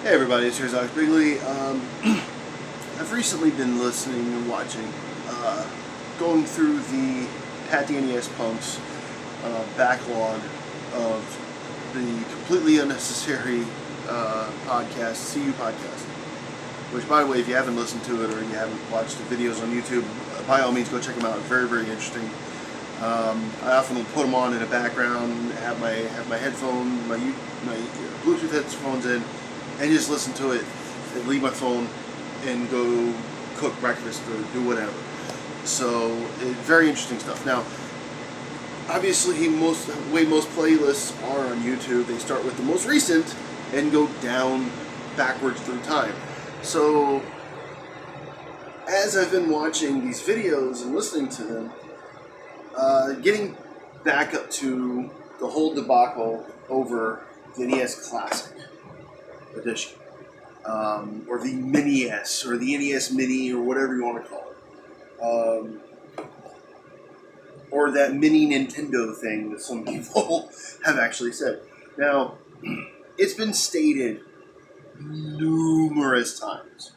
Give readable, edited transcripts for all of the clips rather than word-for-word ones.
Hey everybody, it's here's Alex Bigley. I've recently been listening and watching, going through the Pat the NES Punks backlog of the completely unnecessary podcast, CU podcast. Which, by the way, if you haven't listened to it or you haven't watched the videos on YouTube, by all means go check them out. Very, very interesting. I often will put them on in the background, have my headphone, my Bluetooth headphones in, and just listen to it, and leave my phone, and go cook breakfast or do whatever. So, very interesting stuff. Now, obviously, most playlists are on YouTube. They start with the most recent and go down backwards through time. So, as I've been watching these videos and listening to them, getting back up to the whole debacle over the NES Classic Edition, or the Mini S, or the NES Mini, or whatever you want to call it, or that mini Nintendo thing that some people have actually said. Now, it's been stated numerous times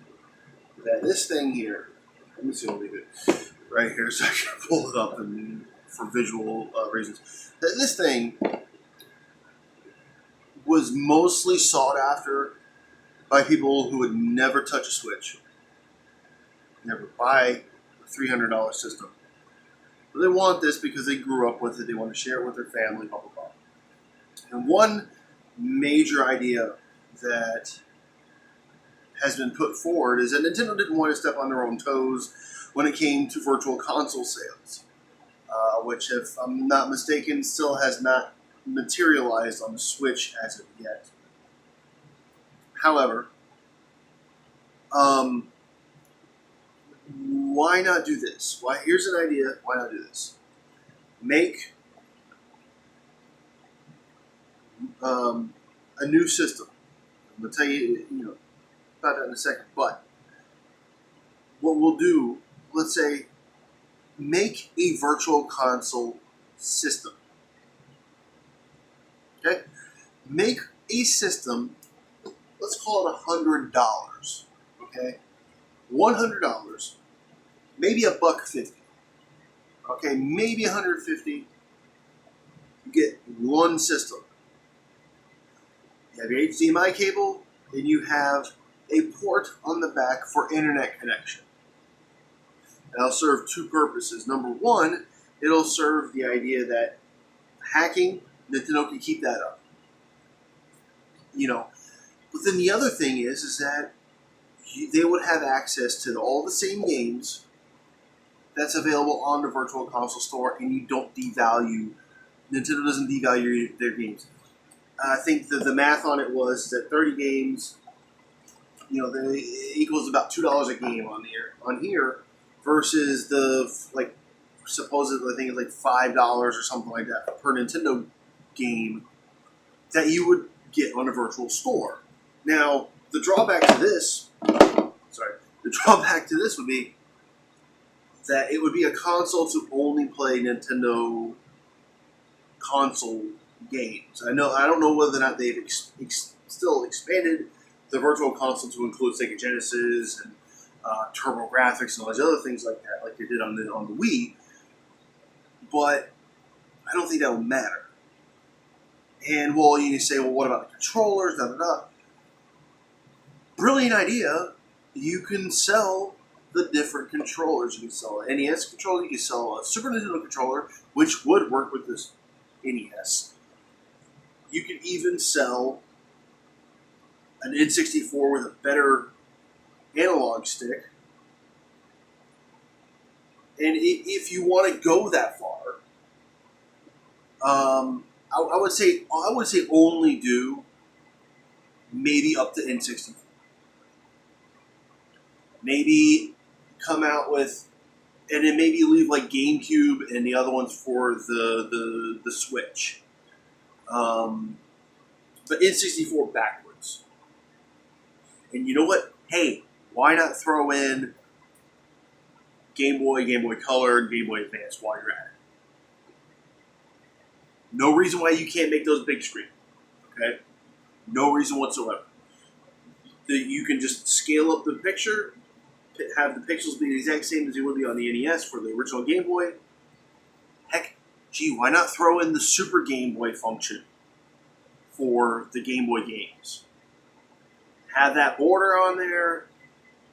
that this thing here, let me see, I'll leave it right here so I can pull it up and for visual reasons, that this thing was mostly sought after by people who would never touch a Switch, never buy a $300 system. But they want this because they grew up with it, they want to share it with their family, blah, blah, blah. And one major idea that has been put forward is that Nintendo didn't want to step on their own toes when it came to virtual console sales, which, if I'm not mistaken, still has not materialized on the Switch as of yet. However, why not do this? Here's an idea. Why not do this? Make a new system. I'm going to tell you, about that in a second. But what we'll do, let's say, make a virtual console system. Okay? Make a system, let's call it $100. Okay? $100, maybe $1.50. Okay, maybe $150. You get one system. You have your HDMI cable, and you have a port on the back for internet connection. That'll serve two purposes. Number one, it'll serve the idea that hacking, Nintendo can keep that up. But then the other thing is that they would have access to all the same games that's available on the Virtual Console store, and you don't devalue. Nintendo doesn't devalue their games. I think the math on it was that 30 games, equals about $2 a game on here, versus the supposedly I think it's like $5 or something like that per Nintendo game that you would get on a virtual store. Now, the drawback to this would be that it would be a console to only play Nintendo console games. I don't know whether or not they've still expanded the virtual console to include Sega Genesis and TurboGrafx and all these other things like that, like they did on the Wii. But I don't think that would matter. And you say, what about the controllers? Da da da. Brilliant idea. You can sell the different controllers. You can sell an NES controller. You can sell a Super Nintendo controller, which would work with this NES. You can even sell an N64 with a better analog stick. And if you want to go that far, I would say only do maybe up to N64. Maybe come out with, and then maybe leave like GameCube and the other ones for the Switch. But N64 backwards. And you know what? Hey, why not throw in Game Boy, Game Boy Color, and Game Boy Advance while you're at it? No reason why you can't make those big screen. Okay? No reason whatsoever. you can just scale up the picture, have the pixels be the exact same as they would be on the NES for the original Game Boy. Heck, gee, why not throw in the Super Game Boy function for the Game Boy games? Have that border on there,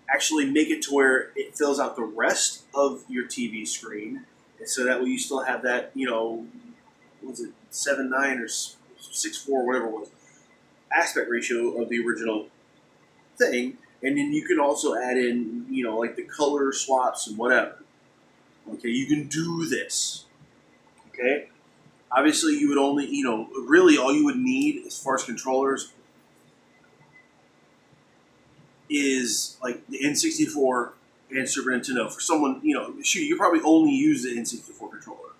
actually make it to where it fills out the rest of your TV screen, and so that way you still have that, what was it, 7:9 or 6:4, whatever it was, aspect ratio of the original thing, and then you can also add in, like the color swaps and whatever. Okay, you can do this. Okay, obviously you would only, really all you would need as far as controllers is like the N64 and Super Nintendo. For someone, shoot, you probably only use the N64 controller.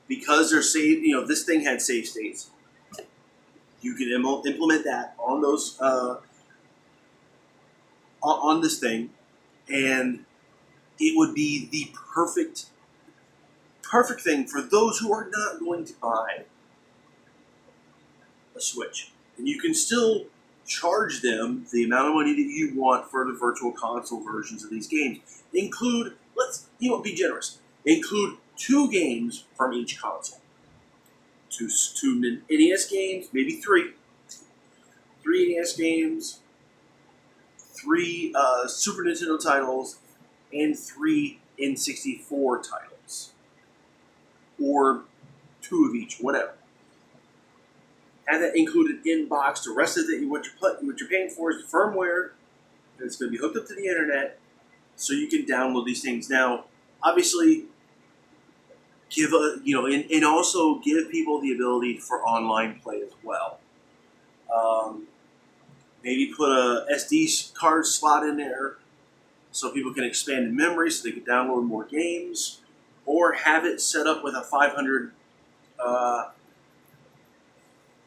Because they're saved, this thing had save states. You can implement that on those on this thing, and it would be the perfect thing for those who are not going to buy a Switch. And you can still charge them the amount of money that you want for the virtual console versions of these games. Include, be generous. Include 2 games from each console. Two NES games, maybe 3. 3 NES games, 3 Super Nintendo titles, and 3 N64 titles. Or 2 of each, whatever. Have that included in box. The rest of it, what you're paying for is the firmware, and it's going to be hooked up to the internet, so you can download these things. Now, obviously, and also give people the ability for online play as well. Maybe put a SD card slot in there so people can expand the memory so they can download more games, or have it set up with a 500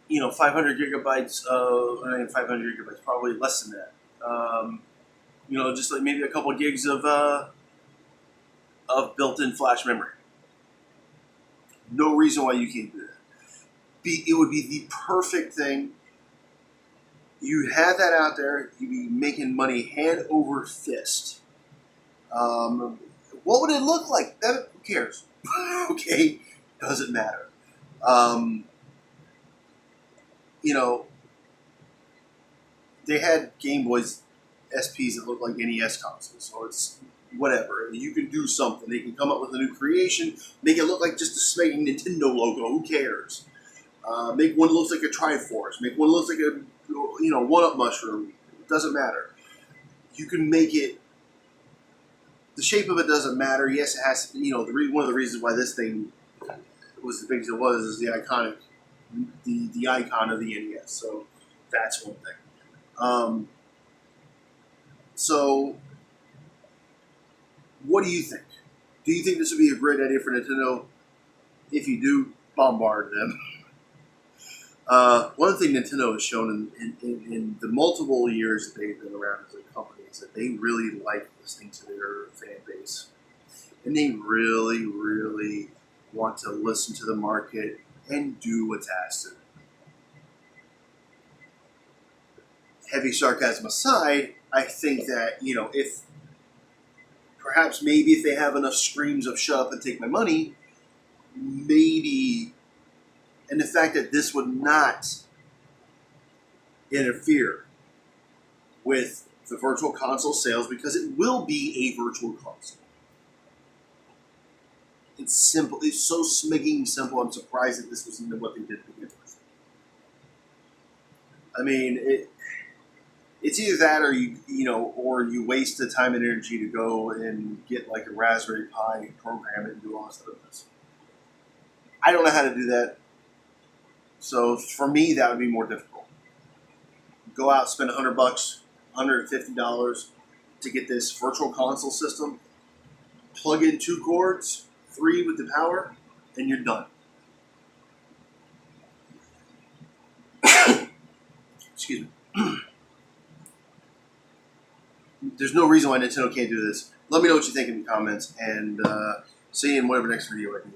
gigabytes of, 500 gigabytes, probably less than that. Just like maybe a couple of gigs of built-in flash memory. No reason why you can't do that. It would be the perfect thing. You have that out there. You'd be making money hand over fist. What would it look like? Who cares? Okay, doesn't matter. They had Game Boys SPs that look like NES consoles, so it's whatever. You can do something. They can come up with a new creation, make it look like just a smacking Nintendo logo. Who cares? Make one that looks like a Triforce. Make one that looks like a one-up mushroom. It doesn't matter. You can make it. The shape of it doesn't matter. Yes, it has to. One of the reasons why this thing was as big as it was is the iconic, the icon of the NES. So that's one thing. So, what do you think? Do you think this would be a great idea for Nintendo? If you do, bombard them. One thing Nintendo has shown in the multiple years that they've been around as a company is that they really like listening to their fan base. And they really, really want to listen to the market and do what's asked of them. Heavy sarcasm aside, I think that, if perhaps maybe if they have enough screams of shut up and take my money, maybe, and the fact that this would not interfere with the virtual console sales, because it will be a virtual console. It's simple. It's so smicking simple. I'm surprised that this wasn't what they did to begin with. I mean, it's either that or you waste the time and energy to go and get like a Raspberry Pi and program it and do all this other stuff. I don't know how to do that. So for me, that would be more difficult. Go out, spend $100, $150 to get this virtual console system. Plug in 2 cords, 3 with the power, and you're done. Excuse me. There's no reason why Nintendo can't do this. Let me know what you think in the comments, and see you in whatever next video I do.